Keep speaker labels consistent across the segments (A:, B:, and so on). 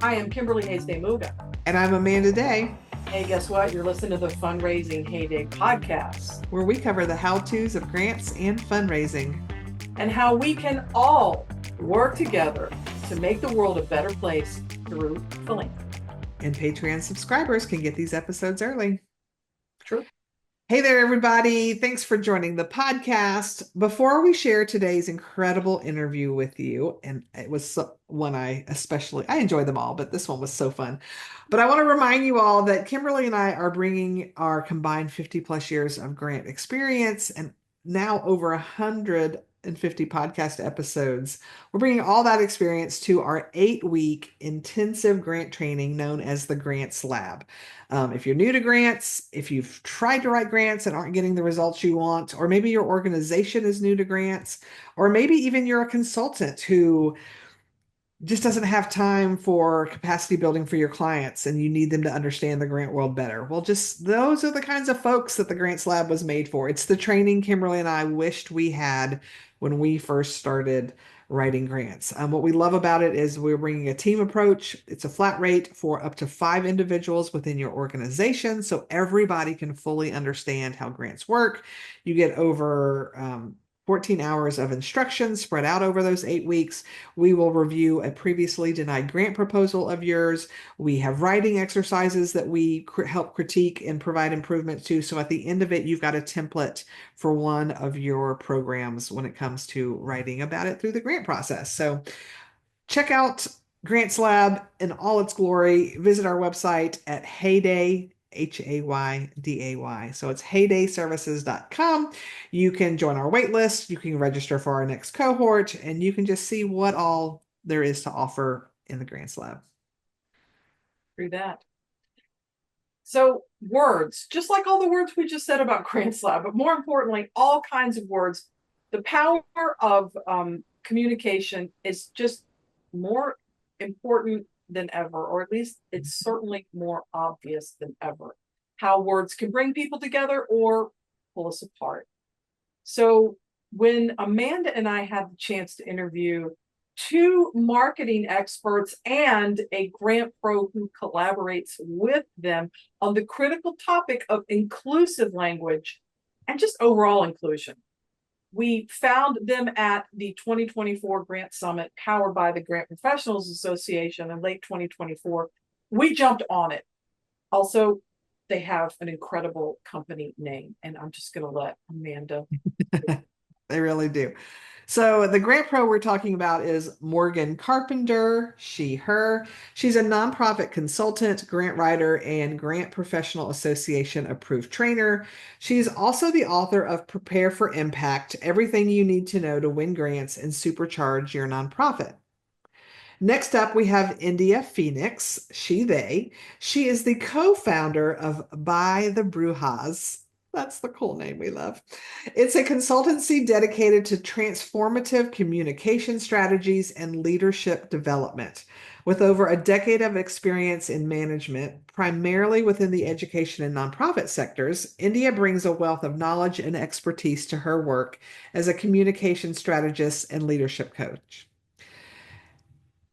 A: Hi, I'm Kimberly HayDay.
B: And I'm Amanda Day,
A: Hey, guess what? You're listening to the Fundraising HayDay podcast
B: where we cover the how-tos of grants and fundraising
A: and how we can all work together to make the world a better place through philanthropy.
B: And Patreon subscribers can get these episodes early.
A: True.
B: Hey there, everybody. Thanks for joining the podcast. Before we share today's incredible interview with you, and it was one I enjoyed them all, but this one was so fun. But I want to remind you all that Kimberly and I are bringing our combined 50 plus years of grant experience and now over 150 podcast episodes. We're bringing all that experience to our 8-week intensive grant training known as the Grants Lab. If you're new to grants, if you've tried to write grants and aren't getting the results you want, or maybe your organization is new to grants, or maybe even you're a consultant who just doesn't have time for capacity building for your clients and you need them to understand the grant world better. Well, just those are the kinds of folks that the Grants Lab was made for. It's the training Kimberly and I wished we had when we first started writing grants. What we love about it is we're bringing a team approach. It's a flat rate for up to 5 individuals within your organization, so everybody can fully understand how grants work. You get over 14 hours of instruction spread out over those 8 weeks. We will review a previously denied grant proposal of yours. We have writing exercises that we help critique and provide improvements to. So at the end of it, you've got a template for one of your programs when it comes to writing about it through the grant process. So check out Grants Lab in all its glory. Visit our website at HayDay, HayDay. So it's haydayservices.com. You can join our wait list. You can register for our next cohort, and you can just see what all there is to offer in the Grants Lab.
A: Through that. So words, just like all the words we just said about Grants Lab, but more importantly, all kinds of words. The power of communication is just more important than ever, or at least it's certainly more obvious than ever, how words can bring people together or pull us apart. So when Amanda and I had the chance to interview 2 marketing experts and a grant pro who collaborates with them on the critical topic of inclusive language and just overall inclusion, we found them at the 2024 Grant Summit powered by the Grant Professionals Association in late 2024. We jumped on it. Also, they have an incredible company name, and I'm just going to let Amanda.
B: They really do. So the grant pro we're talking about is Morgan Carpenter, she, her. She's a nonprofit consultant, grant writer, and Grant Professional Association approved trainer. She's also the author of Prepare for Impact, Everything You Need to Know to Win Grants and Supercharge Your Nonprofit. Next up, we have India Phoenix, she, they. She is the co-founder of By the Brujas. That's the cool name we love. It's a consultancy dedicated to transformative communication strategies and leadership development. With over a decade of experience in management, primarily within the education and nonprofit sectors, India brings a wealth of knowledge and expertise to her work as a communication strategist and leadership coach.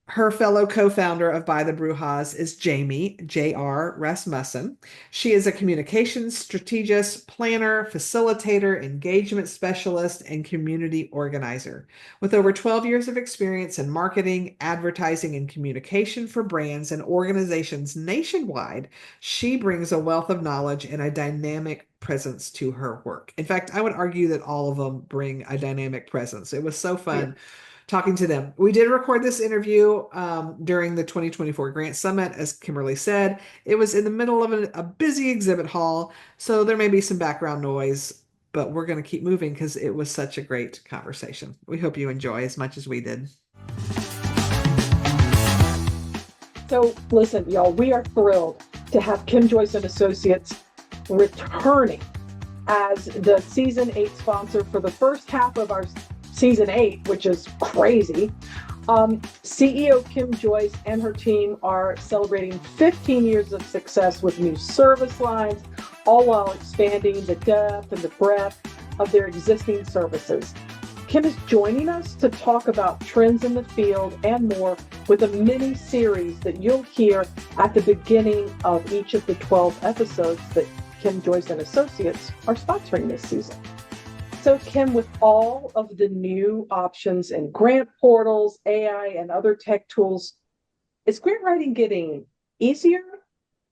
B: Her fellow co-founder of By the Brujas is Jamie, J.R. Rasmussen. She is a communications strategist, planner, facilitator, engagement specialist, and community organizer. With over 12 years of experience in marketing, advertising, and communication for brands and organizations nationwide, she brings a wealth of knowledge and a dynamic presence to her work. In fact, I would argue that all of them bring a dynamic presence. It was so fun talking to them. We did record this interview during the 2024 Grant Summit, as Kimberly said. It was in the middle of a busy exhibit hall, so there may be some background noise, but we're going to keep moving because it was such a great conversation. We hope you enjoy as much as we did.
A: So listen, y'all, we are thrilled to have Kim Joyce and Associates returning as the season 8 sponsor for the first half of our season 8, which is crazy. CEO Kim Joyce and her team are celebrating 15 years of success with new service lines, all while expanding the depth and the breadth of their existing services. Kim is joining us to talk about trends in the field and more with a mini series that you'll hear at the beginning of each of the 12 episodes that Kim Joyce and Associates are sponsoring this season. So, Kim, with all of the new options and grant portals, AI, and other tech tools, is grant writing getting easier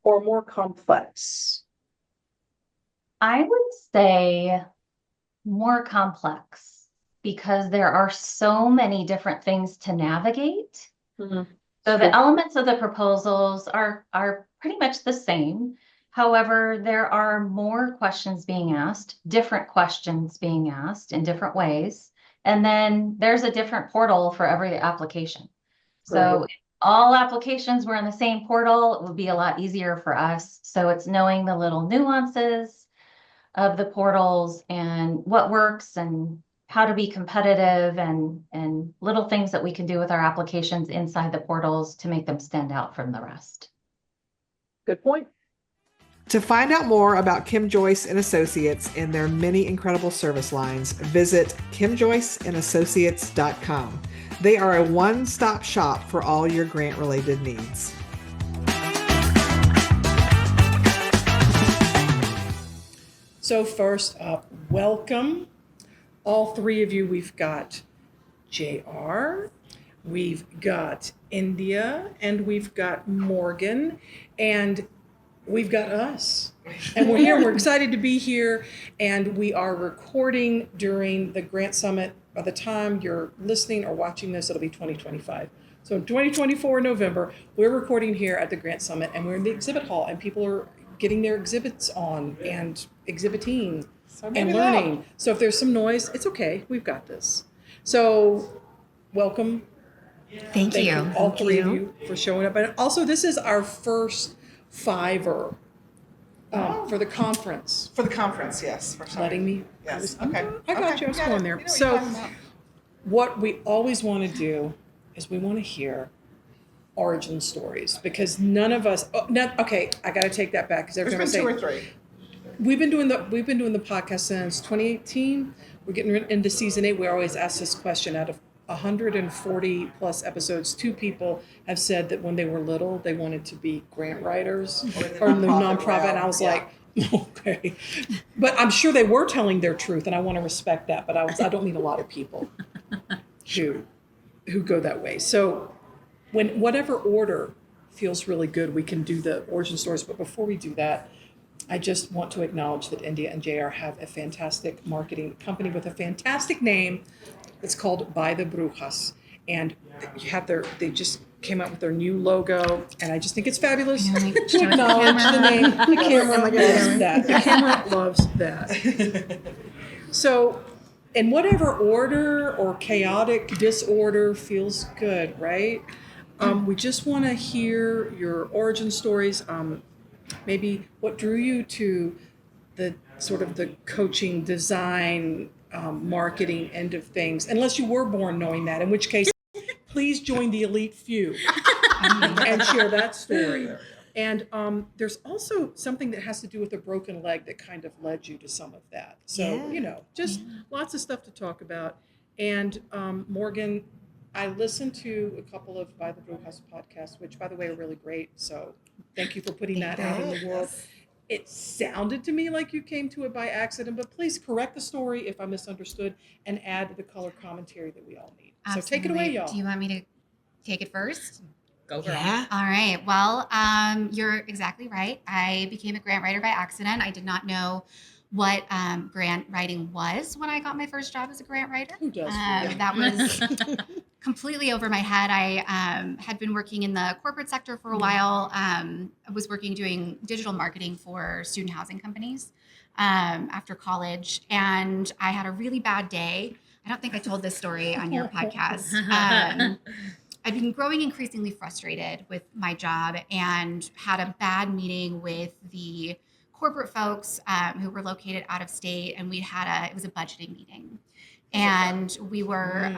A: or more complex?
C: I would say more complex because there are so many different things to navigate.
A: Mm-hmm.
C: So the elements of the proposals are pretty much the same. However, there are more questions being asked, different questions being asked in different ways. And then there's a different portal for every application. So if all applications were in the same portal, it would be a lot easier for us. So it's knowing the little nuances of the portals and what works and how to be competitive and little things that we can do with our applications inside the portals to make them stand out from the rest.
A: Good point.
B: To find out more about Kim Joyce and Associates and their many incredible service lines, visit kimjoyceandassociates.com. They are a one-stop shop for all your grant-related needs.
D: So first up, welcome. All three of you. We've got JR, we've got India, and we've got Morgan, and we've got us. And we're here, we're excited to be here, and we are recording during the Grant Summit. By the time you're listening or watching this, it'll be 2025. So in 2024, November, we're recording here at the Grant Summit, and we're in the exhibit hall, and people are getting their exhibits on and exhibiting and learning. So if there's some noise, it's okay. We've got this. So welcome.
E: Thank you.
D: All three of you for showing up. And also, this is our first Fiverr for the conference.
B: For the conference, yes.
D: Letting me.
B: Yes.
D: I got you. I was going there. So what we always want to do is we want to hear origin stories, because none of us. Okay, I got to take that back, because every time I say
B: 2 or 3.
D: We've been doing the podcast since 2018. We're getting into season 8. We always ask this question. Out of 140 plus episodes, 2 people have said that when they were little, they wanted to be grant writers or in the nonprofit. And I was like, okay. But I'm sure they were telling their truth, and I want to respect that. But I don't mean a lot of people who go that way. So when whatever order feels really good, we can do the origin stories. But before we do that, I just want to acknowledge that India and JR have a fantastic marketing company with a fantastic name. It's called By the Brujas. And they just came out with their new logo, and I just think it's fabulous to acknowledge the name. The camera loves that. The camera loves that. So in whatever order or chaotic disorder feels good, right? We just want to hear your origin stories. Maybe what drew you to the sort of the coaching, design, marketing end of things, unless you were born knowing that, in which case, please join the elite few and share that story. And there's also something that has to do with a broken leg that kind of led you to some of that. So, just lots of stuff to talk about. And Morgan, I listened to a couple of By the Brujas podcasts, which, by the way, are really great. So thank you for putting that out in the world. Yes. It sounded to me like you came to it by accident, but please correct the story if I misunderstood and add the color commentary that we all need. Absolutely. So take it away, y'all.
E: Do you want me to take it first?
D: Go girl.
E: Yeah. All right. Well, you're exactly right. I became a grant writer by accident. I did not know what grant writing was when I got my first job as a grant writer.
D: Who does?
E: That was completely over my head. I had been working in the corporate sector for a while. I was working doing digital marketing for student housing companies after college, and I had a really bad day. I don't think I told this story on your podcast. I'd been growing increasingly frustrated with my job and had a bad meeting with the corporate folks who were located out of state, and it was a budgeting meeting. And we were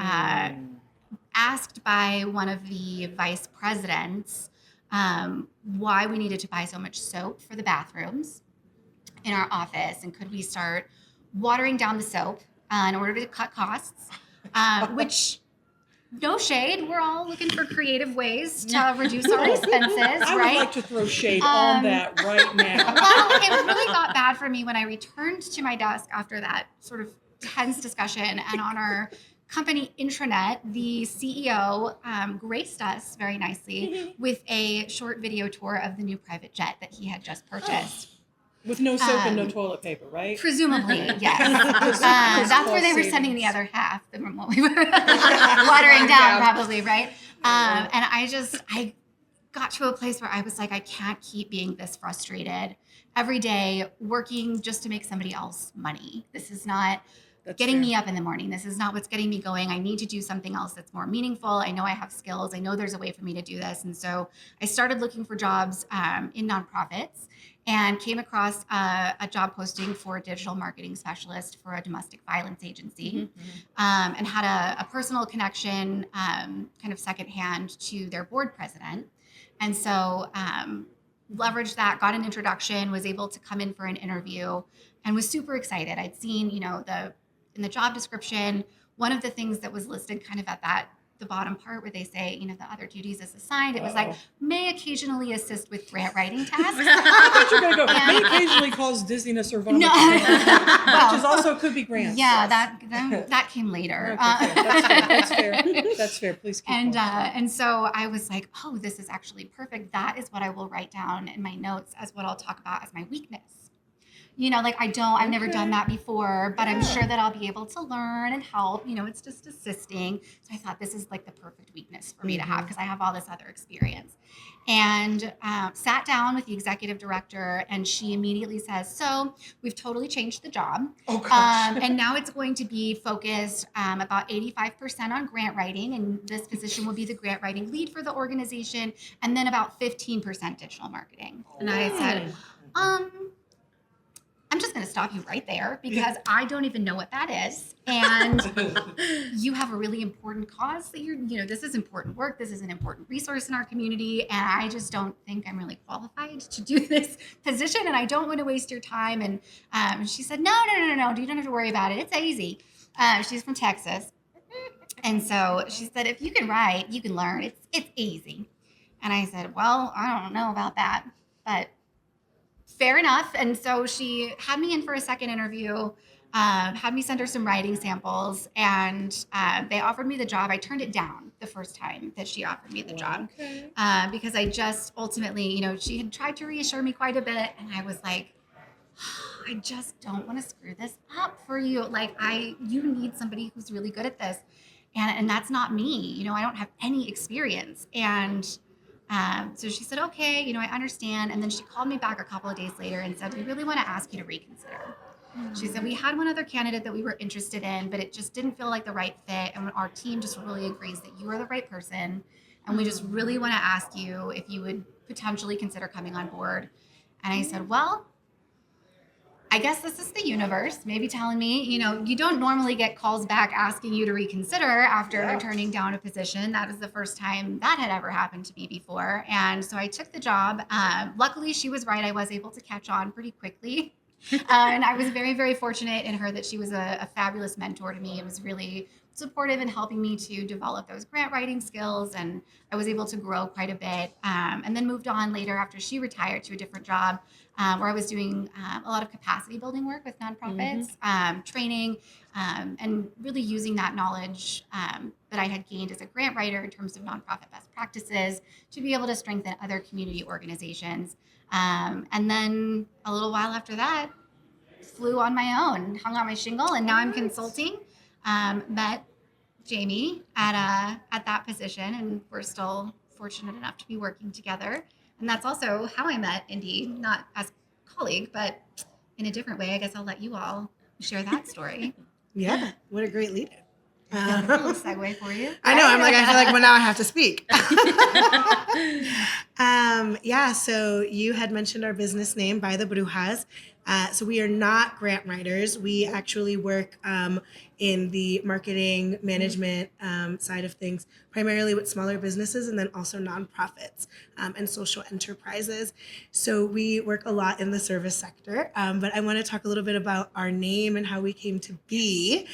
E: asked by one of the vice presidents why we needed to buy so much soap for the bathrooms in our office, and could we start watering down the soap in order to cut costs, which no shade. We're all looking for creative ways to reduce our expenses,
D: I
E: right?
D: would like to throw shade on that right now.
E: Well, it really got bad for me when I returned to my desk after that sort of tense discussion. And on our company intranet, the CEO graced us very nicely with a short video tour of the new private jet that he had just purchased.
D: With no soap and no toilet paper, right?
E: Presumably, yes. That's where they were sending the other half from what we were watering down, probably, right? And I got to a place where I was like, I can't keep being this frustrated every day working just to make somebody else money. This is not getting me up in the morning. This is not what's getting me going. I need to do something else that's more meaningful. I know I have skills. I know there's a way for me to do this. And so I started looking for jobs in nonprofits and came across a job posting for a digital marketing specialist for a domestic violence agency, and had a personal connection kind of secondhand to their board president. And so leveraged that, got an introduction, was able to come in for an interview, and was super excited. I'd seen, in the job description, one of the things that was listed kind of at the bottom part where they say, the other duties as assigned, it was like, may occasionally assist with grant writing tasks.
D: I thought you were going to go, may occasionally cause dizziness or vomiting, which is also could be grants.
E: Yeah, that came later.
D: Okay, that's fair. That's fair. Please keep going.
E: And so I was like, oh, this is actually perfect. That is what I will write down in my notes as what I'll talk about as my weakness. I've never done that before, but I'm sure that I'll be able to learn and help. It's just assisting. So I thought this is like the perfect weakness for me to have because I have all this other experience. And sat down with the executive director, and she immediately says, so we've totally changed the job.
B: Oh, gosh.
E: And now it's going to be focused about 85% on grant writing. And this position will be the grant writing lead for the organization. And then about 15% digital marketing. And I said, I'm just going to stop you right there because I don't even know what that is. And you have a really important cause that this is important work. This is an important resource in our community. And I just don't think I'm really qualified to do this position. And I don't want to waste your time. And she said, no. You don't have to worry about it. It's easy. She's from Texas. And so she said, if you can write, you can learn. It's easy. And I said, well, I don't know about that, but fair enough. And so she had me in for a second interview, had me send her some writing samples, and they offered me the job. I turned it down the first time that she offered me the job because I just ultimately, she had tried to reassure me quite a bit. And I was like, I just don't want to screw this up for you. Like you need somebody who's really good at this. And that's not me. I don't have any experience. And so she said, okay, I understand. And then she called me back a couple of days later and said, we really want to ask you to reconsider. She said, we had one other candidate that we were interested in, but it just didn't feel like the right fit. And our team just really agrees that you are the right person. And we just really want to ask you if you would potentially consider coming on board. And I said, well, I guess this is the universe maybe telling me, you don't normally get calls back asking you to reconsider after turning down a position. That was the first time that had ever happened to me before. And so I took the job. Luckily, she was right. I was able to catch on pretty quickly. And I was very, very fortunate in her that she was a fabulous mentor to me. It was really supportive in helping me to develop those grant writing skills. And I was able to grow quite a bit. And then moved on later after she retired to a different job where I was doing a lot of capacity building work with nonprofits, training, and really using that knowledge that I had gained as a grant writer in terms of nonprofit best practices to be able to strengthen other community organizations. And then a little while after that, flew on my own, hung out my shingle, and now I'm consulting. Met Jamie at that position, and we're still fortunate enough to be working together. And that's also how I met Indy, not as a colleague, but in a different way. I guess I'll let you all share that story.
F: Yeah, what a great leader.
E: A little segue for you.
F: I know. I feel like, well, now I have to speak. So you had mentioned our business name, By the Brujas. So we are not grant writers. We actually work in the marketing management side of things, primarily with smaller businesses and then also nonprofits and social enterprises. So we work a lot in the service sector. But I want to talk a little bit about our name and how we came to be.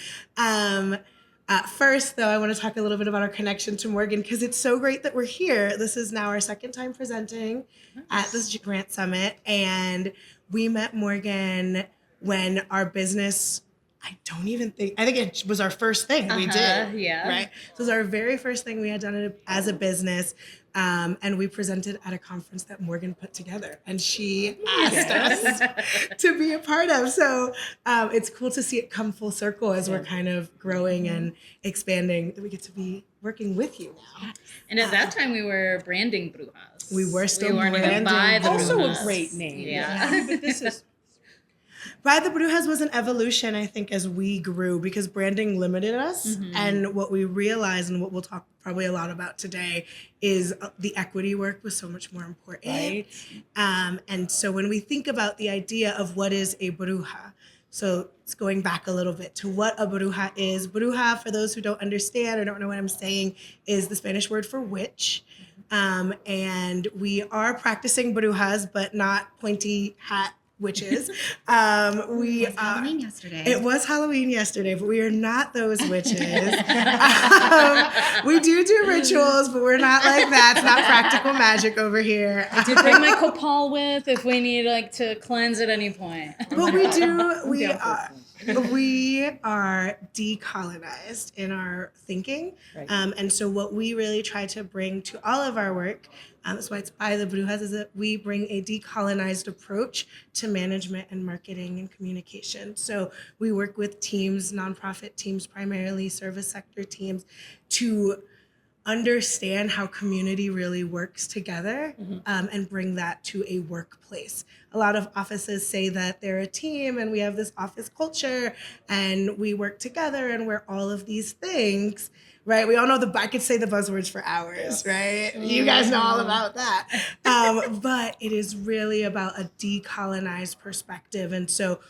F: First, though, I want to talk a little bit about our connection to Morgan because it's so great that we're here. This is now our second time presenting at this Grant Summit, and we met Morgan when our business, I think it was our first thing we did.
G: Yeah.
F: Right? So it was our very first thing we had done as a business. And we presented at a conference that Morgan put together, and she asked us to be a part of. So it's cool to see it come full circle as we're kind of growing and expanding, that we get to be working with you now.
G: And at that time, we were branding brujas.
F: We were still
G: weren't even
F: branding
G: by the
D: Also
G: brujas.
D: a great name.
G: Yeah.
D: But this is
F: By the Brujas was an evolution, I think, as we grew, because branding limited us. And what we realized, and what we'll talk probably a lot about today, is the equity work was so much more important.
D: right.
F: And so when we think about the idea of what is a bruja, so it's going back a little bit to what a bruja is. Bruja, for those who don't understand or don't know what I'm saying, is the Spanish word for witch. And we are practicing brujas, but not pointy hat witches. We
E: It was Halloween yesterday.
F: It was Halloween yesterday, but we are not those witches. We do rituals, but we're not like that. It's not practical magic over here.
G: I did bring my copal with if we need to cleanse at any point.
F: But we
D: down for
F: we are decolonized in our thinking.
D: Right.
F: And so what we really try to bring to all of our work, that's why it's by the Brujas, is that we bring a decolonized approach to management and marketing and communication. So we work with teams, nonprofit teams, primarily service sector teams, to understand how community really works together, and bring that to a workplace. A lot of offices say that they're a team and we have this office culture and we work together and we're all of these things, right? We all know I could say the buzzwords for hours, right? You guys know all about that. But it is really about a decolonized perspective. And so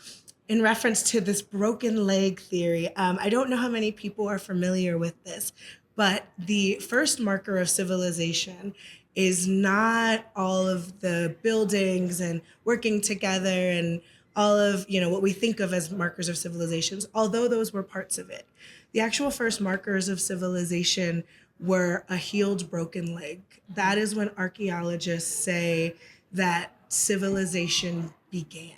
F: in reference to this broken leg theory, I don't know how many people are familiar with this, but the first marker of civilization is not all of the buildings and working together and all of, what we think of as markers of civilizations, although those were parts of it. The actual first markers of civilization were a healed broken leg. That is when archaeologists say that civilization began.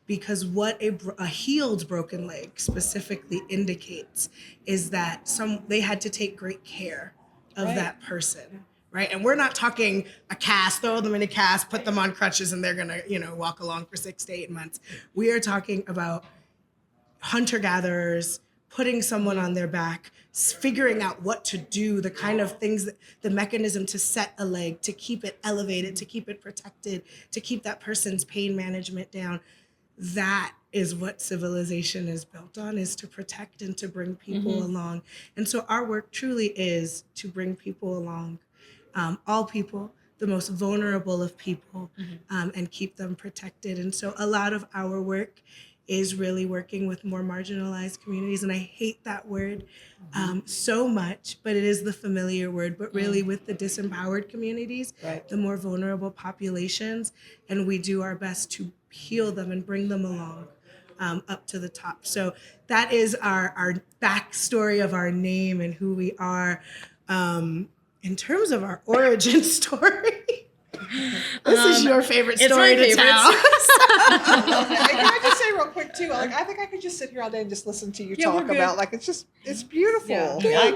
F: Because what a healed broken leg specifically indicates is that they had to take great care of that person, right? And we're not talking a cast, throw them in a cast, put them on crutches, and they're gonna, walk along for 6 to 8 months. We are talking about hunter-gatherers putting someone on their back, figuring out what to do, the kind of things, the mechanism to set a leg, to keep it elevated, to keep it protected, to keep that person's pain management down. That is what civilization is built on, is to protect and to bring people along. And so our work truly is to bring people along, all people, the most vulnerable of people, and keep them protected. And so a lot of our work is really working with more marginalized communities. And I hate that word so much, but it is the familiar word, but really with the disempowered communities, the more vulnerable populations. And we do our best to heal them and bring them along up to the top. So that is our backstory of our name and who we are. In terms of our origin story, this is your favorite story to tell.
B: Can I just say real quick too? I think I could just sit here all day and just listen to you talk about it's beautiful.
D: Yeah.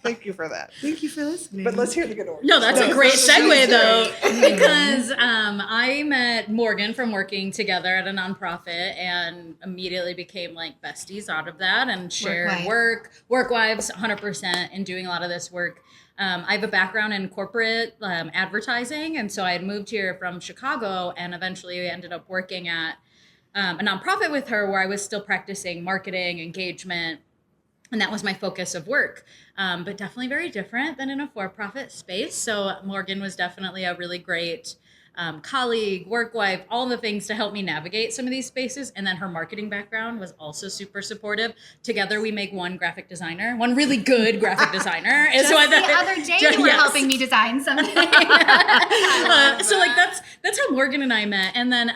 B: Thank you for that.
F: Thank you for listening.
B: But let's hear the good origin.
G: No, that's a great
B: This is
G: segue though,
B: great.
G: because I met Morgan from working together at a nonprofit and immediately became like besties out of that and shared work wives 100% in doing a lot of this work. I have a background in corporate advertising, and so I had moved here from Chicago and eventually ended up working at a nonprofit with her where I was still practicing marketing, engagement, and that was my focus of work, but definitely very different than in a for-profit space. So Morgan was definitely a really great colleague, work wife, all the things to help me navigate some of these spaces. And then her marketing background was also super supportive. Together, we make one graphic designer, one really good graphic designer.
E: Just the other day, you were helping me design something.
G: So like that's how Morgan and I met. And then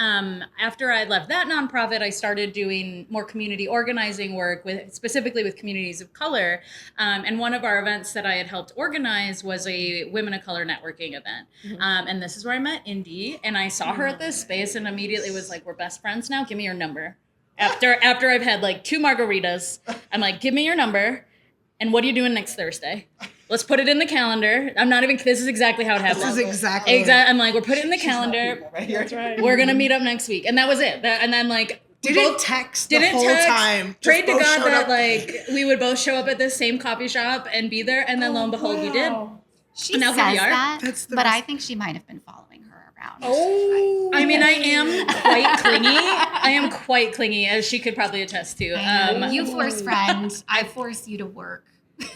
G: after I left that nonprofit, I started doing more community organizing work specifically with communities of color. And one of our events that I had helped organize was a Women of Color networking event. And this is where I met Indy, and I saw her at this space and immediately was like, we're best friends now. Give me your number. After I've had like 2 margaritas, I'm like, give me your number. And what are you doing next Thursday? Let's put it in the calendar. This is exactly how it happened.
F: This is exactly.
G: I'm like, we're putting it in the calendar.
B: That's right.
G: We're going to meet up next week. And that was it. And then like,
F: Didn't text the whole time.
G: Prayed to
F: Just both
G: God
F: showed
G: that
F: up.
G: like we would both show up at this same coffee shop and be there. And then lo and behold, we did.
E: She
G: And now
E: says
G: here we are.
E: that,
F: That's the
E: but
F: best.
E: I think she might have been following her around.
G: I mean, I am quite clingy. As she could probably attest to.
E: You force friend, I force you to work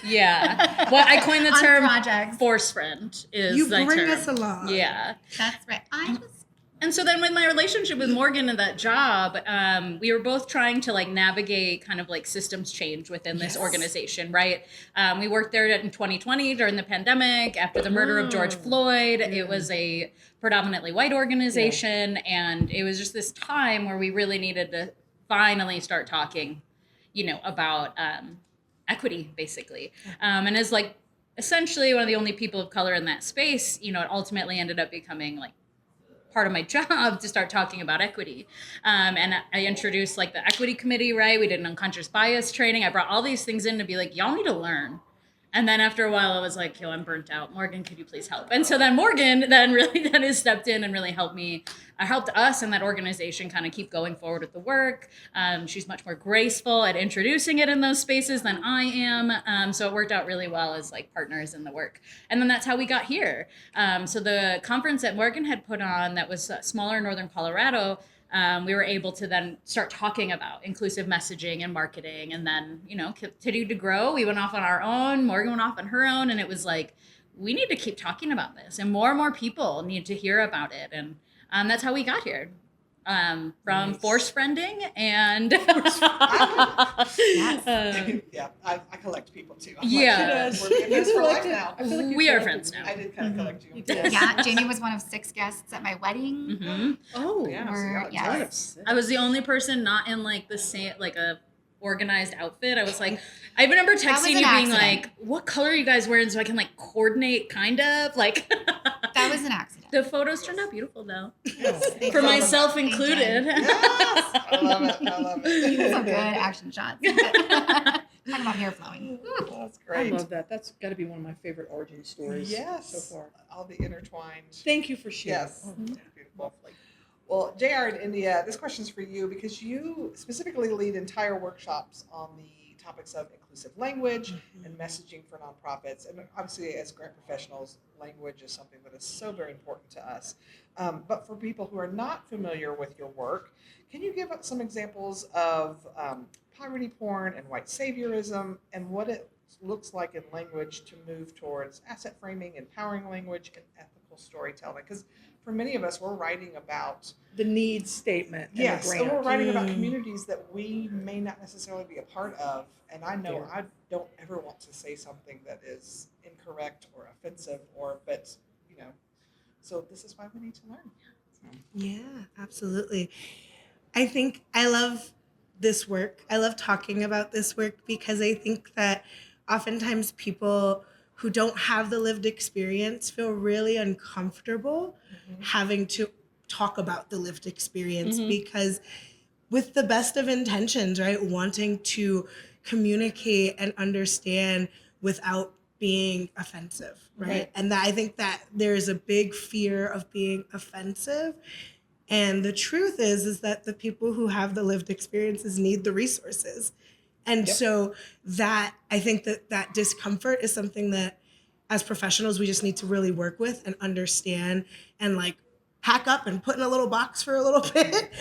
G: Yeah. Well, I coined the
E: on
G: term
E: projects.
G: force friend is
F: You
G: the
F: bring
G: term.
F: us along.
G: Yeah.
E: That's right.
G: And so then with my relationship with Morgan and that job, we were both trying to like navigate kind of like systems change within this organization, right? We worked there in 2020 during the pandemic after the murder of George Floyd. It was a predominantly white organization. And it was just this time where we really needed to finally start talking, about equity, basically. And as like essentially one of the only people of color in that space, it ultimately ended up becoming like part of my job to start talking about equity. And I introduced like the equity committee, right? We did an unconscious bias training. I brought all these things in to be like, y'all need to learn. And then after a while, I was like, yo, I'm burnt out. Morgan, could you please help? And so then Morgan has stepped in and really helped us and that organization kind of keep going forward with the work. She's much more graceful at introducing it in those spaces than I am. So it worked out really well as like partners in the work. And then that's how we got here. So the conference that Morgan had put on that was smaller in Northern Colorado, we were able to then start talking about inclusive messaging and marketing, and then, continued to grow. We went off on our own, Morgan went off on her own, and it was like, we need to keep talking about this, and more people need to hear about it. And that's how we got here. From
B: Nice.
G: force friending and
B: Yeah, I collect people too. I'm
G: Yeah.
B: like, we're being friends for life now.
D: I feel like you
G: we are
D: collected
G: friends now.
B: I did kind of collect you.
E: Yeah, Jamie was one of 6 guests at my wedding.
G: hmm
D: Oh,
B: Yeah, so
E: Or-
B: y'all
E: yes.
B: jealous.
G: I was the only person not in like the same, like a organized outfit. I was like, I remember
E: was
G: texting
E: an
G: you being
E: accident.
G: like, what color are you guys wearing so I can like coordinate kind of like.
E: That was an accident.
G: The photos turned out beautiful though.
E: They
G: For
E: did.
G: myself
E: They did.
G: included.
B: Yes, I love it. I love
E: You did some
B: it.
E: good action shots. Talking about hair flowing.
B: That's
D: I
B: great.
D: love that. That's got to be one of my favorite origin stories
B: Yes,
D: so far.
B: all the intertwined.
D: Thank you for sharing.
B: Yes,
D: Oh,
B: beautiful. Well, JR in India, this question's for you because you specifically lead entire workshops on the topics of inclusive language and messaging for nonprofits. And obviously, as grant professionals, language is something that is so very important to us. But for people who are not familiar with your work, can you give us some examples of poverty porn and white saviorism and what it looks like in language to move towards asset framing, empowering language, and ethical storytelling? Because for many of us, we're writing about
D: The needs statement. And
B: yes,
D: the
B: and we're
D: grant.
B: writing about communities that we may not necessarily be a part of. And I know I don't ever want to say something that is incorrect or offensive, so this is why we need to learn.
F: Yeah, absolutely. I think I love this work. I love talking about this work because I think that oftentimes people who don't have the lived experience feel really uncomfortable having to talk about the lived experience because with the best of intentions, right? Wanting to communicate and understand without being offensive, right? And I think that there's a big fear of being offensive. And the truth is that the people who have the lived experiences need the resources. And so that, I think that discomfort is something that as professionals, we just need to really work with and understand and like pack up and put in a little box for a little bit.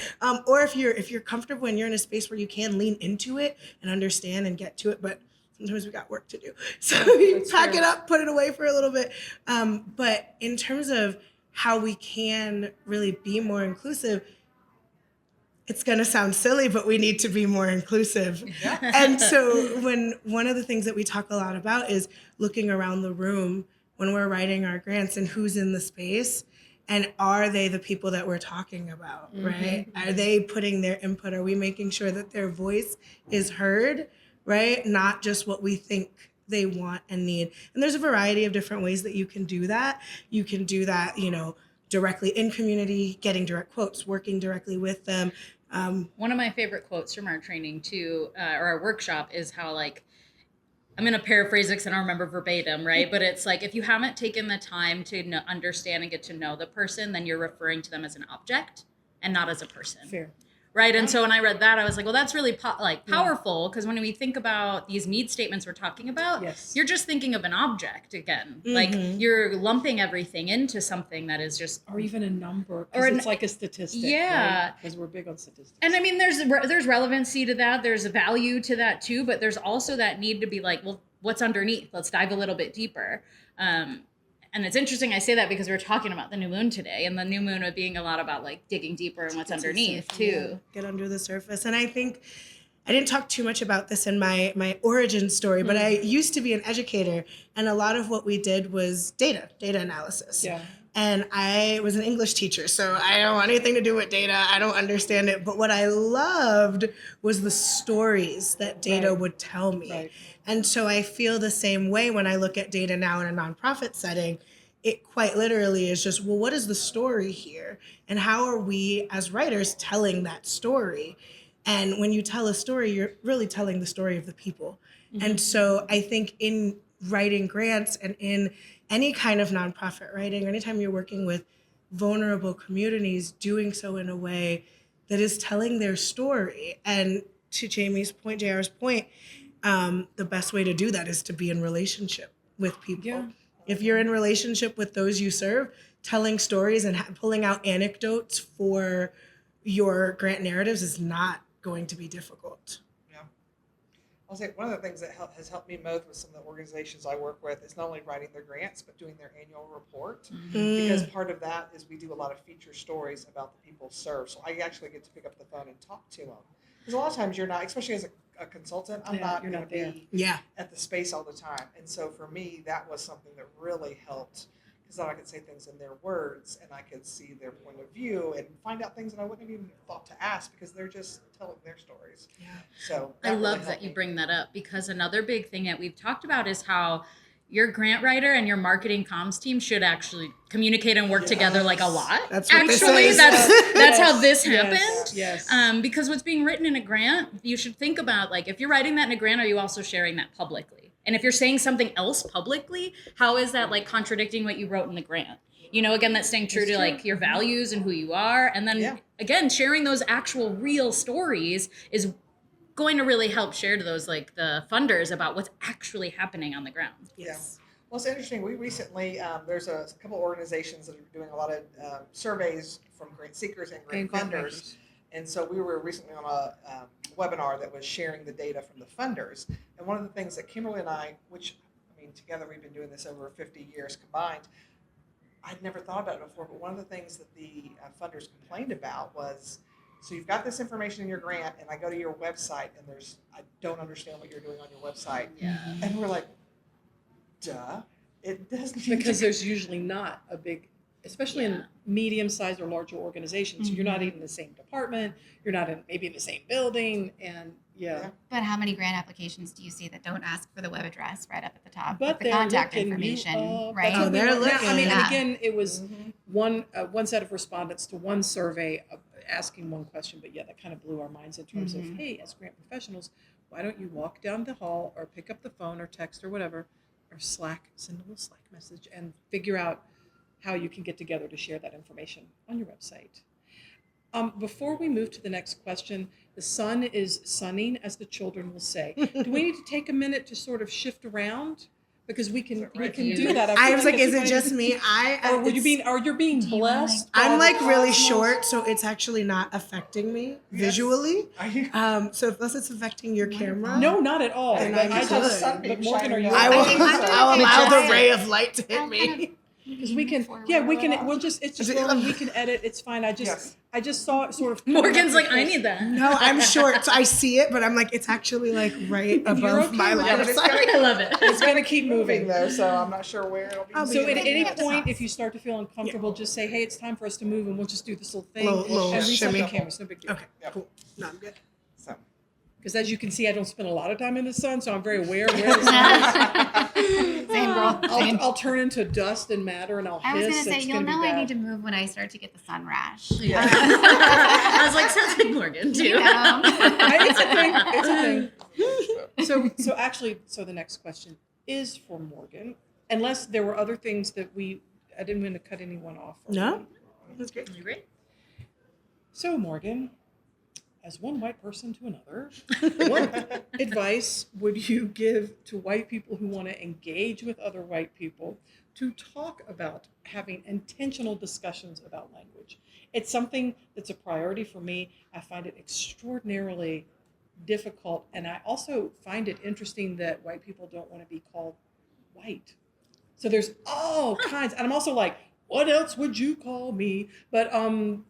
F: Or if you're comfortable and you're in a space where you can lean into it and understand and get to it, but sometimes we got work to do. So you pack it up, put it away for a little bit. But in terms of how we can really be more inclusive, it's going to sound silly, but we need to be more inclusive.
B: Yeah.
F: And so one of the things that we talk a lot about is looking around the room when we're writing our grants and who's in the space, and are they the people that we're talking about, right? Are they putting their input? Are we making sure that their voice is heard, right? Not just what we think they want and need. And there's a variety of different ways that you can do that. You can do that, directly in community, getting direct quotes, working directly with them.
G: One of my favorite quotes from our training too, or our workshop, is how, like, I'm going to paraphrase it because I don't remember verbatim, right? But it's like, if you haven't taken the time to understand and get to know the person, then you're referring to them as an object and not as a person.
D: Fair.
G: Right. And so when I read that, I was like, well, that's really powerful, because when we think about these need statements we're talking about, you're just thinking of an object again. Like, you're lumping everything into something that is just,
D: or even a number, because it's like a statistic.
G: Yeah.
D: Because we're big on statistics.
G: And I mean, there's relevancy to that. There's a value to that too, but there's also that need to be like, well, what's underneath? Let's dive a little bit deeper. And it's interesting I say that because we were talking about the new moon today, and the new moon being a lot about like digging deeper and what's underneath too.
F: Get under the surface. And I think I didn't talk too much about this in my origin story, but I used to be an educator, and a lot of what we did was data analysis.
D: Yeah.
F: And I was an English teacher, so I don't want anything to do with data. I don't understand it. But what I loved was the stories that data would tell me.
D: Right.
F: And so I feel the same way when I look at data now in a nonprofit setting. It quite literally is just, well, what is the story here? And how are we as writers telling that story? And when you tell a story, you're really telling the story of the people. And so I think in writing grants and in any kind of nonprofit writing, or anytime you're working with vulnerable communities, doing so in a way that is telling their story. And to Jamie's point, JR's point, the best way to do that is to be in relationship with people.
D: Yeah.
F: If you're in relationship with those you serve, telling stories and pulling out anecdotes for your grant narratives is not going to be difficult.
B: Yeah. I'll say one of the things that has helped me most with some of the organizations I work with is not only writing their grants, but doing their annual report. Because part of that is we do a lot of feature stories about the people served. So I actually get to pick up the phone and talk to them. Because a lot of times you're not, especially as a consultant, I'm not going to be at the space all the time. And so for me, that was something that really helped, because then I could say things in their words, and I could see their point of view and find out things that I wouldn't have even thought to ask, because they're just telling their stories. Yeah. So
G: I love that you bring that up, because another big thing that we've talked about is how your grant writer and your marketing comms team should actually communicate and work together like a lot.
F: That's what
G: actually, that's how this happened.
D: Yes.
G: Because what's being written in a grant, you should think about, like, if you're writing that in a grant, are you also sharing that publicly? And if you're saying something else publicly, how is that like contradicting what you wrote in the grant? Again, that's staying true to like your values and who you are. And then again, sharing those actual real stories is going to really help share to those, like, the funders about what's actually happening on the ground.
B: Yes. Well, it's interesting. We recently, there's a couple organizations that are doing a lot of surveys from grant seekers and grant funders. And so we were recently on a webinar that was sharing the data from the funders. And one of the things that Kimberly and I, which, I mean, together we've been doing this over 50 years combined, I'd never thought about it before, but one of the things that the funders complained about was, so you've got this information in your grant, and I go to your website, and I don't understand what you're doing on your website.
G: Yeah.
B: And we're like, duh. It doesn't.
D: Because there's usually not a big, especially in medium-sized or larger organizations, you're not even in the same department, you're not maybe in the same building, and
E: But how many grant applications do you see that don't ask for the web address right up at the top
D: but
E: with the contact information, right?
F: Oh, they're looking.
D: I mean, and again, it was one set of respondents to one survey asking one question, but that kind of blew our minds in terms of, hey, as grant professionals, why don't you walk down the hall or pick up the phone or text or whatever, or send a little Slack message and figure out how you can get together to share that information on your website. Before we move to the next question, the sun is sunning, as the children will say. Do we need to take a minute to sort of shift around? Because we can do that.
F: I was like, is it just me?
D: Or you're being blessed?
F: I'm like really short, so it's actually not affecting me visually. So unless it's affecting your camera.
D: No, not at all.
F: And
D: But Morgan, are you?
F: I will allow the ray of light to hit me.
D: Because we can, we'll just, it's just rolling, we can edit, it's fine. I just saw it sort of.
G: Morgan's like, I need that.
F: No, I'm short, so I see it, but I'm like, it's actually like right above
A: okay
F: my
A: with
F: line
A: it,
F: of
A: it's
F: sight.
G: I love it.
A: It's going to keep moving though, so I'm not sure where it'll be.
F: I'll
D: So
F: be
D: at
F: there.
D: any point, if you start to feel uncomfortable, just say, hey, it's time for us to move, and we'll just do this little thing.
F: Little
D: And reset the
F: shimmy.
D: camera, it's no big deal.
F: Okay, cool. No, I'm good.
A: So.
D: Because as you can see, I don't spend a lot of time in the sun, so I'm very aware where the sun is.
E: Same girl. Same.
D: I'll turn into dust and matter, and I'll hiss.
E: I was gonna say,
D: It's
E: you'll
D: gonna be
E: know I
D: bad.
E: need to move when I start to get the sun rash.
G: Yeah. I was like, sounds like Morgan too.
E: You know?
D: It's a thing. It's a thing. So actually, the next question is for Morgan, unless there were other things that I didn't mean to cut anyone off.
F: No, that's great.
G: You great?
D: So Morgan, as one white person to another, what advice would you give to white people who want to engage with other white people to talk about having intentional discussions about language? It's something that's a priority for me. I find it extraordinarily difficult, and I also find it interesting that white people don't want to be called white. So there's all kinds, and I'm also like, what else would you call me? But I mean,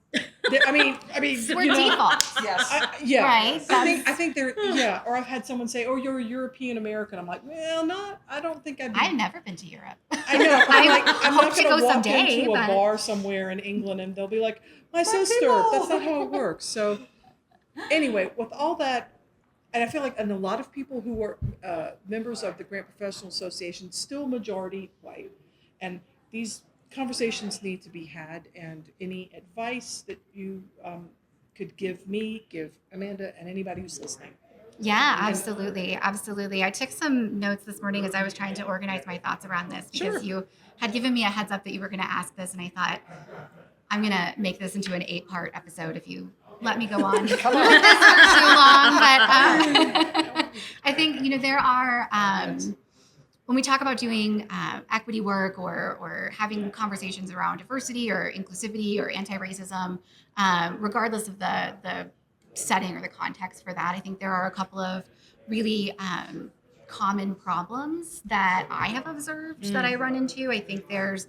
E: We're default.
A: Yes.
D: yeah.
E: Right.
D: I think they're or I've had someone say, "Oh, you're a European American." I'm like, well, not. I don't think I'd be.
E: I've never been to Europe.
D: I know. I'm
E: hope
D: not
E: to
D: going to
E: go
D: walk
E: someday,
D: into a
E: but-
D: bar somewhere in England and they'll be like, "My sister."
A: people.
D: That's not how it works. So, anyway, with all that, and I feel like, and a lot of people who are members of the Grant Professional Association, still majority white, and these conversations need to be had. And any advice that you could give me, give Amanda, and anybody who's listening.
E: Yeah, absolutely. Absolutely. I took some notes this morning as I was trying to organize my thoughts around this because you had given me a heads up that you were going to ask this. And I thought, I'm going to make this into an 8-part episode if you let me go on with this for too long. But I think, there are, when we talk about doing equity work or having conversations around diversity or inclusivity or anti-racism, regardless of the setting or the context for that, I think there are a couple of really common problems that I have observed that I run into. I think there's,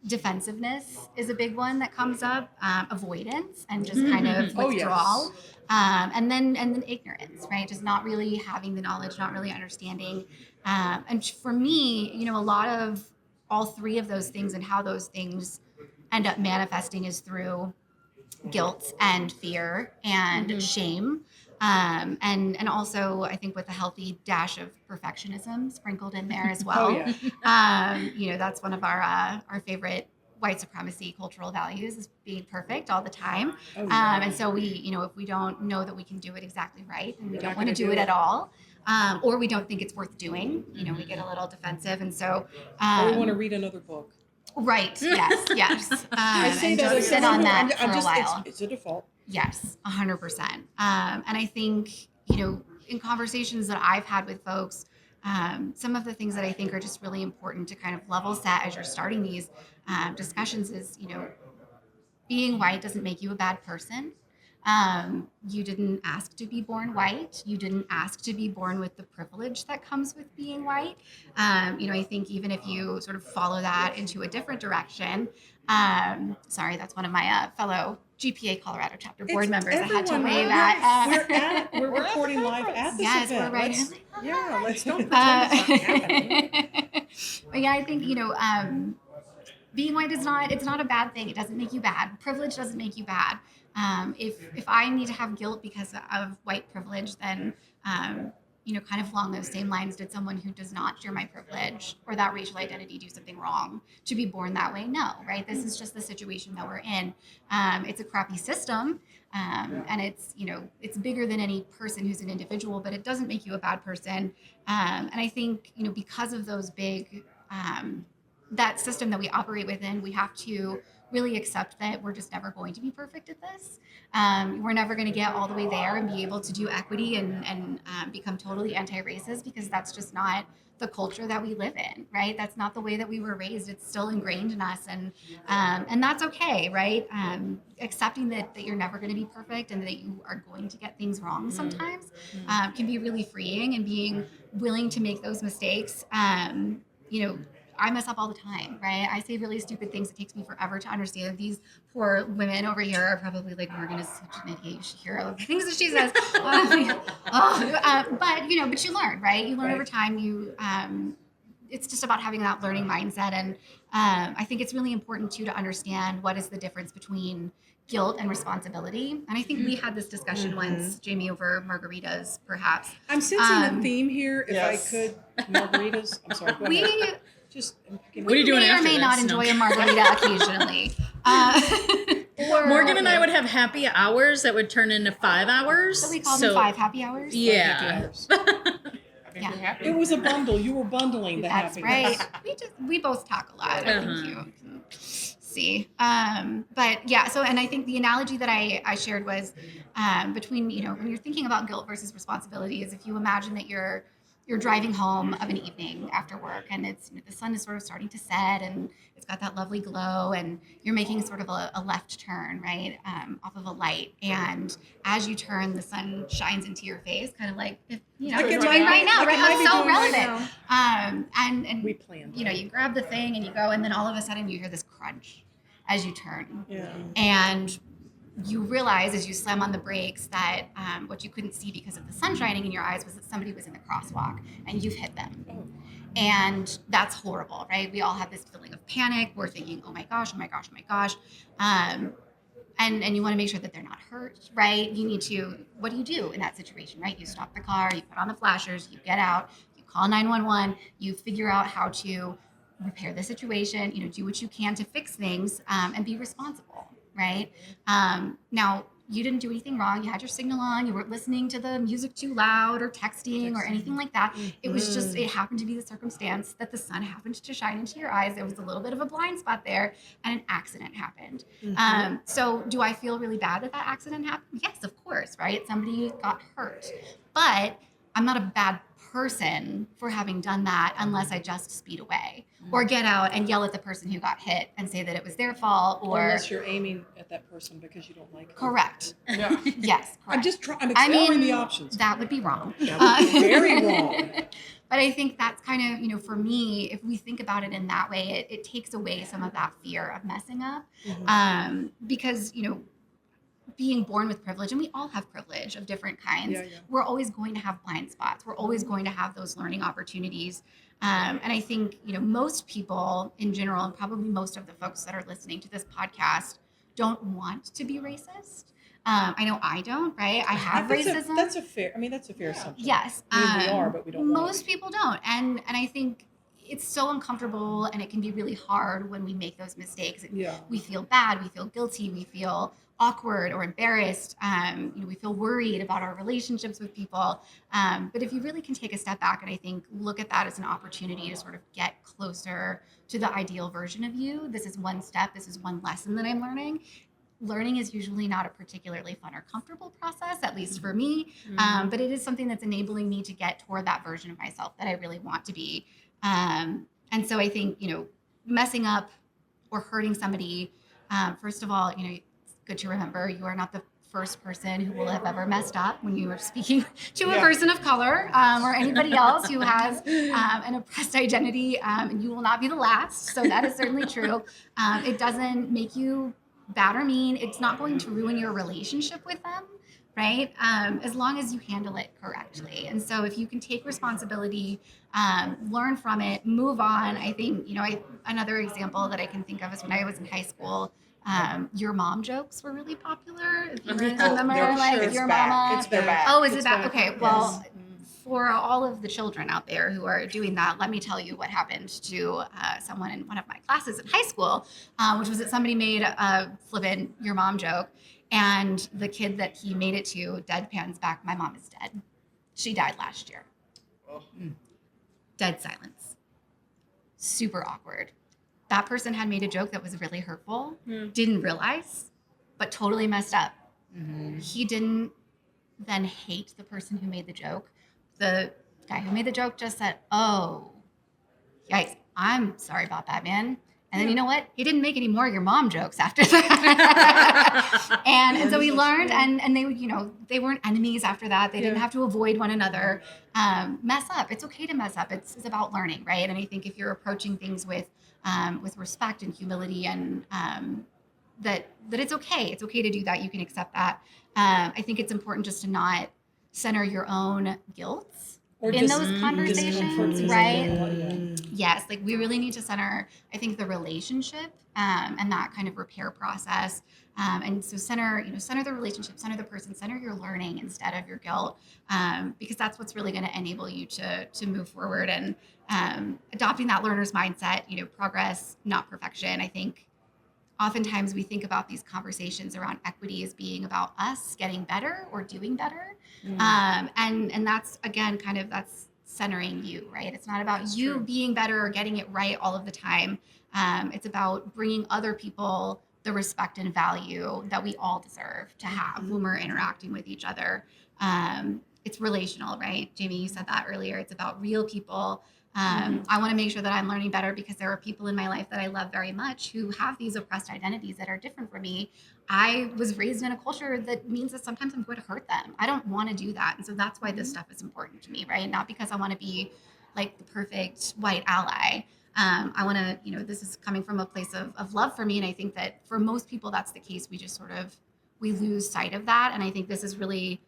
E: defensiveness is a big one that comes up, avoidance and just kind of withdrawal. And then ignorance, right? Just not really having the knowledge, not really understanding. And for me, a lot of all three of those things and how those things end up manifesting is through guilt and fear and shame. And also I think with a healthy dash of perfectionism sprinkled in there as well. That's one of our favorite white supremacy cultural values is being perfect all the time. And so we, if we don't know that we can do it exactly right, and we don't want to do it at all, or we don't think it's worth doing, we get a little defensive. And so,
D: or we want to read another book.
E: Right. Yes.
D: I say
E: and
D: that
E: just
D: as
E: sit
D: someone
E: on
D: who-
E: that
D: I'm
E: for a while.
D: It's a default.
E: Yes, 100%. And I think, in conversations that I've had with folks, some of the things that I think are just really important to kind of level set as you're starting these discussions is, being white doesn't make you a bad person. You didn't ask to be born white. You didn't ask to be born with the privilege that comes with being white. I think even if you sort of follow that into a different direction, sorry, that's one of my fellow GPA Colorado chapter board members. I had to wave at.
D: We're recording live at this
E: yes,
D: event.
E: we're right.
D: Let's don't pretend it's not happening.
E: But yeah, I think, being white is not a bad thing. It doesn't make you bad. Privilege doesn't make you bad. If I need to have guilt because of white privilege, then, kind of along those same lines, did someone who does not share my privilege or that racial identity do something wrong to be born that way? No, right? This is just the situation that we're in. It's a crappy system. And it's bigger than any person who's an individual, but it doesn't make you a bad person. And I think, because of those big, that system that we operate within, we have to really accept that we're just never going to be perfect at this. We're never going to get all the way there and be able to do equity and become totally anti-racist, because that's just not the culture that we live in, right? That's not the way that we were raised. It's still ingrained in us, and that's okay, right? Accepting that you're never going to be perfect and that you are going to get things wrong sometimes can be really freeing, and being willing to make those mistakes, I mess up all the time, right? I say really stupid things. It takes me forever to understand. These poor women over here are probably like, Morgan is such an idiot. You should hear all the things that she says. But you learn, right? You learn over time. It's just about having that learning mindset. And I think it's really important too to understand what is the difference between guilt and responsibility. And I think we had this discussion once, Jamie, over margaritas, perhaps.
D: I'm sensing a theme here. If
A: yes.
D: I could, margaritas. I'm sorry. Go ahead. Just
G: What are you doing
E: may or
G: after
E: may
G: this?
E: not enjoy a margarita occasionally.
G: Morgan and I would have happy hours that would turn into 5 hours.
E: So we call them 5 happy hours.
G: Yeah.
E: Yeah.
A: Happy.
D: It was a bundle. You were bundling the
E: That's
D: happiness.
E: right. We both talk a lot. I think you can see. But yeah, and I think the analogy that I shared was between, when you're thinking about guilt versus responsibility is if you imagine that you're driving home of an evening after work and it's the sun is sort of starting to set and it's got that lovely glow and you're making sort of a left turn, right, off of a light. And as you turn, the sun shines into your face, kind of like, if,
D: Like
E: it's
D: it
E: doing
D: might
E: right
D: be-
E: now,
D: like it
E: right?
D: might be
E: How so
D: doing right
E: relevant. And
D: We planned.
E: you grab the thing and you go, and then all of a sudden you hear this crunch as you turn.
D: Yeah.
E: And you realize as you slam on the brakes that what you couldn't see because of the sun shining in your eyes was that somebody was in the crosswalk and you've hit them.
D: Oh.
E: And that's horrible, right? We all have this feeling of panic. We're thinking, oh my gosh, oh my gosh, oh my gosh. And you want to make sure that they're not hurt, right? You need to, what do you do in that situation, right? You stop the car, you put on the flashers, you get out, you call 911, you figure out how to repair the situation, do what you can to fix things and be responsible, right? Now, you didn't do anything wrong. You had your signal on. You weren't listening to the music too loud or texting or anything like that. It was just, it happened to be the circumstance that the sun happened to shine into your eyes. There was a little bit of a blind spot there and an accident happened. So do I feel really bad that accident happened? Yes, of course, right? Somebody got hurt. But I'm not a bad person for having done that unless I just speed away or get out and yell at the person who got hit and say that it was their fault or
D: Unless you're aiming at that person because you don't like them.
E: correct.
A: Yeah.
E: Yes, correct.
D: I'm exploring the options.
E: That would be wrong.
D: That would be very wrong.
E: But I think that's kind of, for me, if we think about it in that way, it takes away some of that fear of messing up. Because, being born with privilege, and we all have privilege of different kinds, we're always going to have blind spots. We're always going to have those learning opportunities. And I think, most people in general, and probably most of the folks that are listening to this podcast, don't want to be racist. I know I don't, right? I have racism.
D: That's a fair assumption.
E: Yes.
D: We are, but we don't want
E: Most people don't. And I think it's so uncomfortable and it can be really hard when we make those mistakes. We feel bad, we feel guilty, we feel awkward or embarrassed. We feel worried about our relationships with people. But if you really can take a step back and I think look at that as an opportunity to sort of get closer to the ideal version of you, this is one step, this is one lesson that I'm learning. Learning is usually not a particularly fun or comfortable process, at least for me. But it is something that's enabling me to get toward that version of myself that I really want to be. And so I think, messing up or hurting somebody, first of all, it's good to remember you are not the first person who will have ever messed up when you are speaking to a person of color or anybody else who has an oppressed identity. And you will not be the last. So that is certainly true. It doesn't make you bad or mean. It's not going to ruin your relationship with them, right? As long as you handle it correctly. And so if you can take responsibility, learn from it, move on. I think, another example that I can think of is when I was in high school, your mom jokes were really popular. If you guys remember, like your mama.
A: It's back.
E: Oh, is it back? Okay. Well, for all of the children out there who are doing that, let me tell you what happened to someone in one of my classes in high school, which was that somebody made a flippant your mom joke. And the kid that he made it to deadpans back, my mom is dead. She died last year. Dead silence. Super awkward. That person had made a joke that was really hurtful, didn't realize, but totally messed up. He didn't then hate the person who made the joke. The guy who made the joke just said, oh, yikes, I'm sorry about that, man. And then you know what? He didn't make any more of your mom jokes after that. and so we learned, and they, they weren't enemies after that. They didn't have to avoid one another. Mess up. It's okay to mess up. It's about learning, right? And I think if you're approaching things with respect and humility, and that it's okay. It's okay to do that. You can accept that. I think it's important just to not center your own guilt in those conversations, right? Yes, like we really need to center, I think, the relationship and that kind of repair process. And so center the relationship, center the person, center your learning instead of your guilt, because that's what's really going to enable you to move forward. And adopting that learner's mindset, progress, not perfection. I think oftentimes we think about these conversations around equity as being about us getting better or doing better. And that's, again, that's centering you, right? It's not about you being better or getting it right all of the time. It's about bringing other people the respect and value that we all deserve to have when we're interacting with each other. It's relational, right? Jamie, you said that earlier. It's about real people. I want to make sure that I'm learning better because there are people in my life that I love very much who have these oppressed identities that are different from me. I was raised in a culture that means that sometimes I'm going to hurt them. I don't want to do that. And so that's why this stuff is important to me, right? Not because I want to be like the perfect white ally. I want to, this is coming from a place of love for me. And I think that for most people, that's the case. We just we lose sight of that. And I think this is really,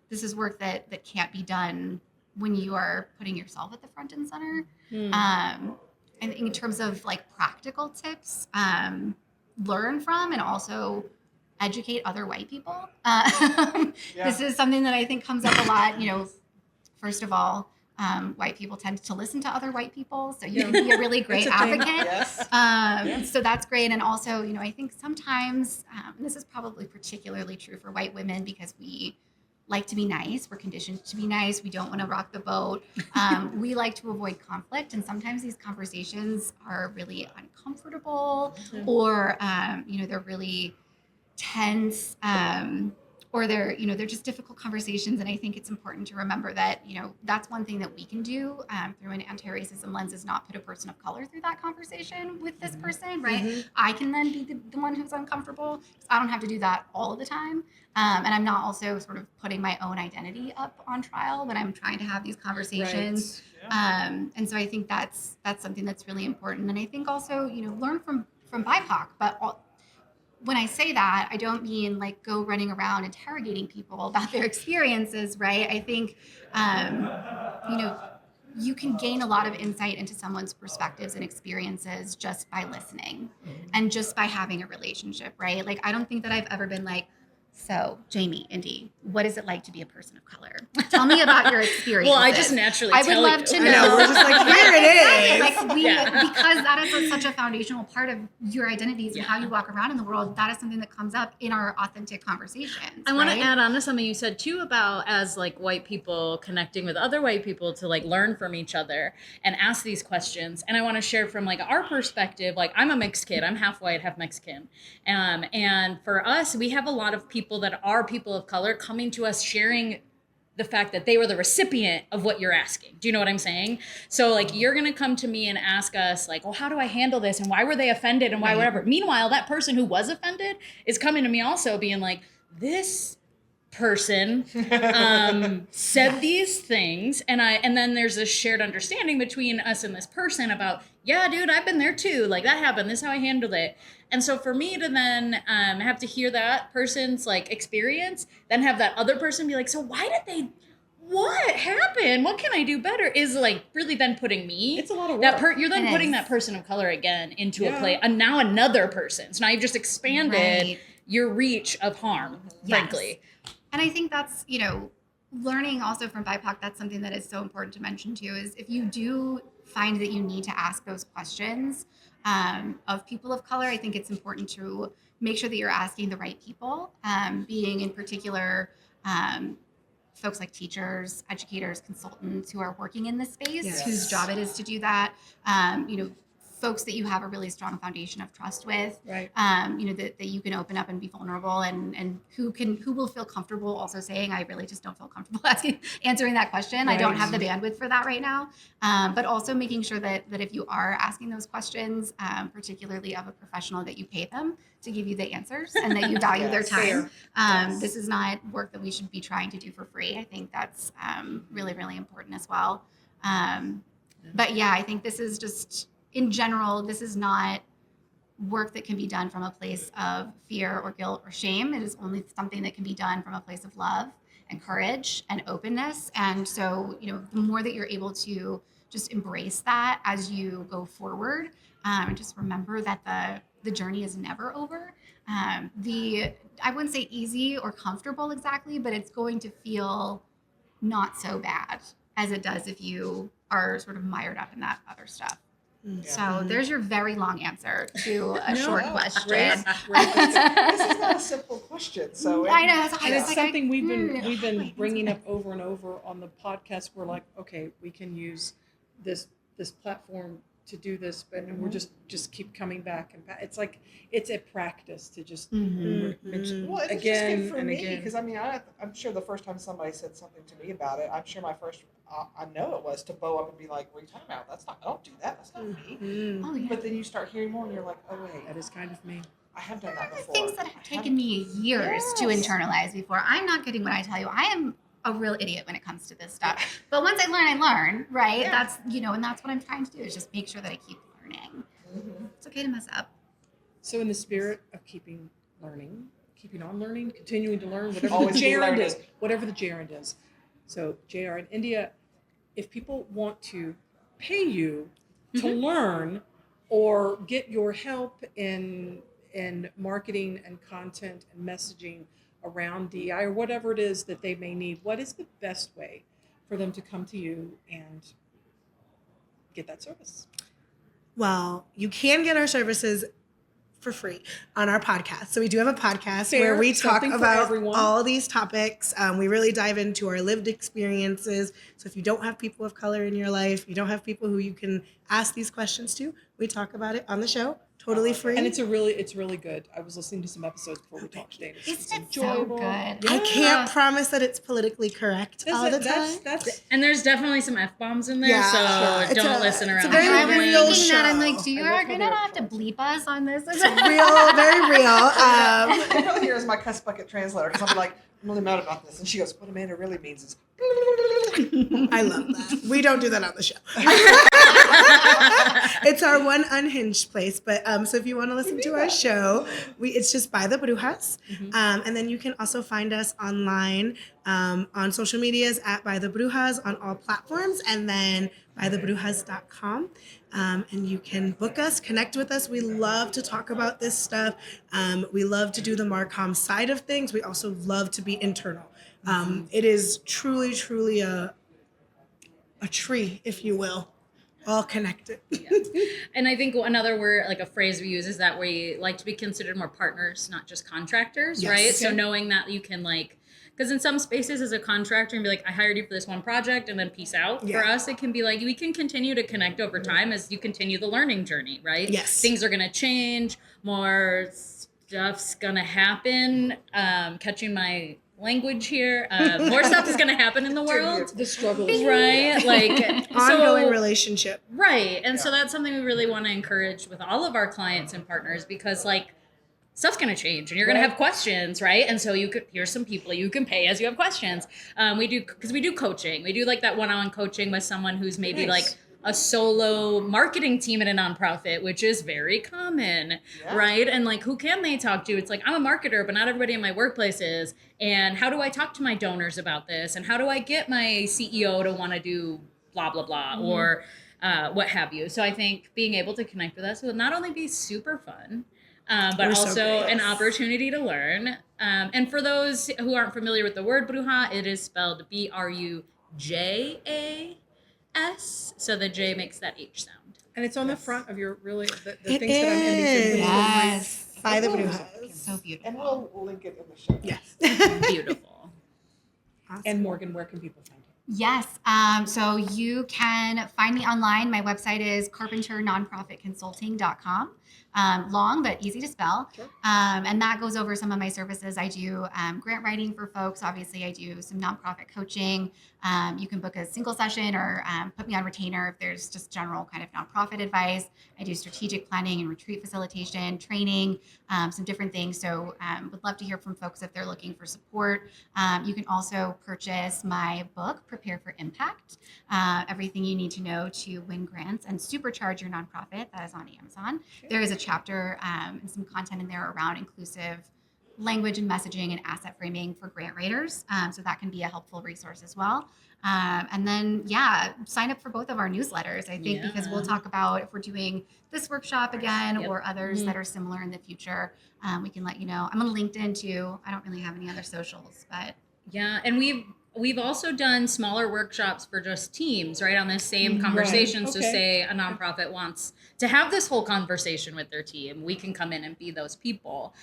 E: this is work that can't be done when you are putting yourself at the front and center. And in terms of like practical tips, learn from and also educate other white people. This is something that I think comes up a lot. First of all, white people tend to listen to other white people. So you can be a really great advocate. So that's great. And also, I think sometimes, and this is probably particularly true for white women because we like to be nice. We're conditioned to be nice. We don't want to rock the boat. We like to avoid conflict. And sometimes these conversations are really uncomfortable or, they're really tense or they're just difficult conversations. And I think it's important to remember that, that's one thing that we can do through an anti-racism lens is not put a person of color through that conversation with this person, right? I can then be the one who's uncomfortable. I don't have to do that all of the time. And I'm not also sort of putting my own identity up on trial when I'm trying to have these conversations. And so I think that's something that's really important. And I think also, learn from BIPOC, but when I say that, I don't mean like go running around interrogating people about their experiences, right? I think, you can gain a lot of insight into someone's perspectives and experiences just by listening and just by having a relationship, right? Like, I don't think that I've ever been like, so Jamie, Indy, what is it like to be a person of color? Tell me about your experience.
G: Well, I just naturally
E: I would love to know.
B: I know, we're just like, here it is.
E: Because that is such a foundational part of your identities and how you walk around in the world. That is something that comes up in our authentic conversations.
G: I want to add on to something you said too about as like white people connecting with other white people to like learn from each other and ask these questions. And I want to share from like our perspective, like I'm a mixed kid. I'm half white, half Mexican. And for us, we have a lot of people that are people of color coming to us sharing the fact that they were the recipient of what you're asking. Do you know what I'm saying? So like you're going to come to me and ask us like, well, how do I handle this? And why were they offended? And why whatever. Meanwhile, that person who was offended is coming to me also being like, this person said these things. And then there's this shared understanding between us and this person about, yeah, dude, I've been there too. Like that happened. This is how I handled it. And so for me to then have to hear that person's like experience, then have that other person be like, so what happened? What can I do better? Is like really then putting me.
B: It's a lot of work.
G: You're then putting that person of color again into a play. And now another person. So now you've just expanded your reach of harm, frankly.
E: And I think that's, learning also from BIPOC, that's something that is so important to mention too, is if you do find that you need to ask those questions of people of color, I think it's important to make sure that you're asking the right people, being in particular folks like teachers, educators, consultants who are working in this space, whose job it is to do that, folks that you have a really strong foundation of trust with,
D: Right.
E: that you can open up and be vulnerable, and who will feel comfortable also saying, I really just don't feel comfortable answering that question. I don't have the bandwidth for that right now. But also making sure that if you are asking those questions, particularly of a professional, that you pay them to give you the answers and that you value their time. This is not work that we should be trying to do for free. I think that's really, really important as well. But yeah, I think this is just, in general, this is not work that can be done from a place of fear or guilt or shame. It is only something that can be done from a place of love and courage and openness. And so, the more that you're able to just embrace that as you go forward, and just remember that the journey is never over. I wouldn't say easy or comfortable exactly, but it's going to feel not so bad as it does if you are sort of mired up in that other stuff. So there's your very long answer to a short question.
B: This is not a simple question. So
E: I know.
D: And it's something we've been bringing up over and over on the podcast. We're like, okay, we can use this platform to do this, but we're just keep coming back and back. It's like it's a practice to just mention
B: Well, it's
D: again
B: just good for
D: and
B: me
D: again.
B: because I'm sure the first time somebody said something to me about it, I'm sure my first I know it was to bow up and be like, "Wait, time out. That's not. I don't do that. That's not me."
E: Oh, yeah.
B: But then you start hearing more, and you're like, "Oh wait,
D: That is kind of me.
B: I have done that before."
E: Things that have taken me years to internalize before. I'm not kidding when I tell you I am a real idiot when it comes to this stuff. But once I learn, right?
B: Yeah.
E: That's, and that's what I'm trying to do, is just make sure that I keep learning. It's okay to mess up.
D: So in the spirit of keeping on learning, continuing to learn, whatever
B: Always
D: the
B: be
D: gerund
B: learning.
D: is, whatever the gerund is. So JR in India, if people want to pay you to learn or get your help in marketing and content and messaging around DEI or whatever it is that they may need, what is the best way for them to come to you and get that service?
F: Well, you can get our services for free on our podcast. So we do have a podcast where we talk
D: Something for
F: about
D: everyone.
F: all these topics. We really dive into our lived experiences. So if you don't have people of color in your life, you don't have people who you can ask these questions to, we talk about it on the show, totally free.
D: And it's really good. I was listening to some episodes before we talked today. It's
E: Isn't it so
D: enjoyable.
E: good?
F: I can't promise that it's politically correct all the time.
D: That's
G: And there's definitely some F-bombs in there,
F: Yeah,
G: so
F: it's
G: don't
F: a-
G: listen
F: it's a
G: around.
F: very
E: I was
F: real
E: thinking that. I'm
F: show.
E: like, you
D: I
E: are
D: love how
E: going to
D: they're
E: have to bleep us on this.
F: Real, very real.
B: You know, here's my cuss bucket translator because I'll be like, "I'm really mad about this," and she goes, "What Amanda really means is."
F: I love that. We don't do that on the show. It's our one unhinged place. But so if you want to listen to our show, it's just By the Brujas. And then you can also find us online on social medias at By the Brujas on all platforms, and then bythebrujas.com. And you can book us, connect with us. We love to talk about this stuff. We love to do the Marcom side of things. We also love to be internal. It is truly, truly a tree, if you will, all connected.
G: And I think another word, like a phrase we use, is that we like to be considered more partners, not just contractors,
F: Yes.
G: right? So
F: Okay.
G: knowing that you can because in some spaces as a contractor and be like, I hired you for this one project and then peace out.
F: Yeah.
G: For us, it can be like, we can continue to connect over time as you continue the learning journey, right?
F: Yes.
G: Things are going to change, more stuff's going to happen. Catching my language here. More stuff is going to happen in the world.
D: the struggle is
G: Right?
F: Ongoing relationship.
G: Right. And so that's something we really want to encourage with all of our clients and partners, because stuff's going to change and you're going to have questions, right? And so here's some people you can pay as you have questions. We do coaching. We do that one-on-one coaching with someone who's maybe
D: Nice.
G: a solo marketing team at a nonprofit, which is very common, right? And who can they talk to? It's I'm a marketer, but not everybody in my workplace is. And how do I talk to my donors about this? And how do I get my CEO to want to do blah, blah, blah, or what have you? So I think being able to connect with us will not only be super fun, but
F: We're so
G: also
F: great.
G: an opportunity to learn. And for those who aren't familiar with the word bruja, it is spelled BRUJAS. So the J makes that H sound.
D: And it's on the front of your the
F: It
D: things that I'm ending.
E: Yes.
F: By the
B: Ooh.
F: Brujas.
E: So beautiful.
B: And we'll link it in the show.
F: Yes.
G: Beautiful.
F: Awesome.
D: And Morgan, where can people find you?
E: Yes. So you can find me online. My website is carpenternonprofitconsulting.com. Long, but easy to spell.
D: Sure.
E: And that goes over some of my services. I do grant writing for folks. Obviously, I do some nonprofit coaching. You can book a single session or put me on retainer if there's just general kind of nonprofit advice. I do strategic planning and retreat facilitation, training, some different things. So would love to hear from folks if they're looking for support. You can also purchase my book, Prepare for Impact, everything you need to know to win grants and supercharge your nonprofit. That is on Amazon. There is a chapter and some content in there around inclusive language and messaging and asset framing for grant writers. So that can be a helpful resource as well. And then, sign up for both of our newsletters, I think, because we'll talk about if we're doing this workshop again or others that are similar in the future. We can let you know. I'm on LinkedIn too. I don't really have any other socials, but
G: yeah. And we've also done smaller workshops for just teams, right, on this same conversation.
D: Right.
G: So
D: Okay.
G: say a nonprofit wants to have this whole conversation with their team, we can come in and be those people,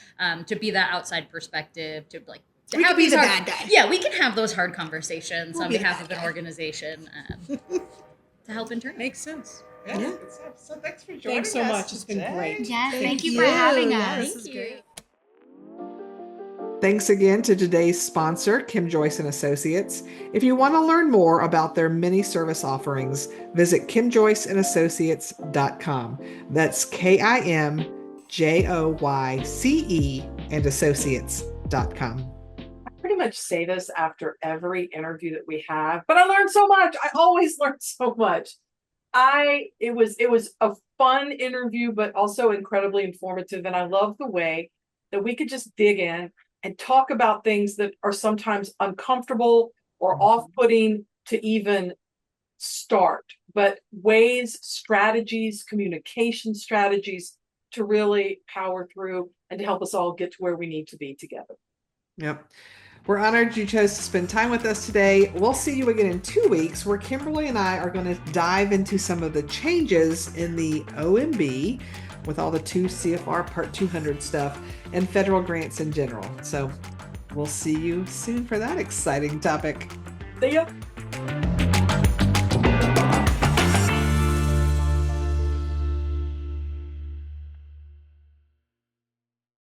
G: to be that outside perspective, to like to
F: We
G: have
F: could be
G: these
F: the
G: hard,
F: bad guy.
G: yeah, we can have those hard conversations
F: We'll
G: on
F: be the
G: behalf
F: bad
G: of an
F: guy.
G: organization, to help intern.
D: Makes sense.
B: Yeah.
F: Yeah.
B: Good stuff. So thanks for joining
D: Thanks so
B: us
D: much. It's been
B: today.
D: great.
E: yes, thank you for having
F: Yeah,
E: us.
F: this is great.
B: Thanks again to today's sponsor, Kim Joyce and Associates. If you want to learn more about their many service offerings, visit kimjoyceandassociates.com. That's KIMJOYCE and associates.com.
A: I pretty much say this after every interview that we have, but I learned so much. I always learn so much. It was a fun interview, but also incredibly informative. And I love the way that we could just dig in and talk about things that are sometimes uncomfortable or off-putting to even start, but ways, strategies, communication strategies to really power through and to help us all get to where we need to be together.
B: Yep. We're honored you chose to spend time with us today. We'll see you again in 2 weeks, where Kimberly and I are going to dive into some of the changes in the OMB with all the 2 CFR Part 200 stuff and federal grants in general. So we'll see you soon for that exciting topic.
A: See ya.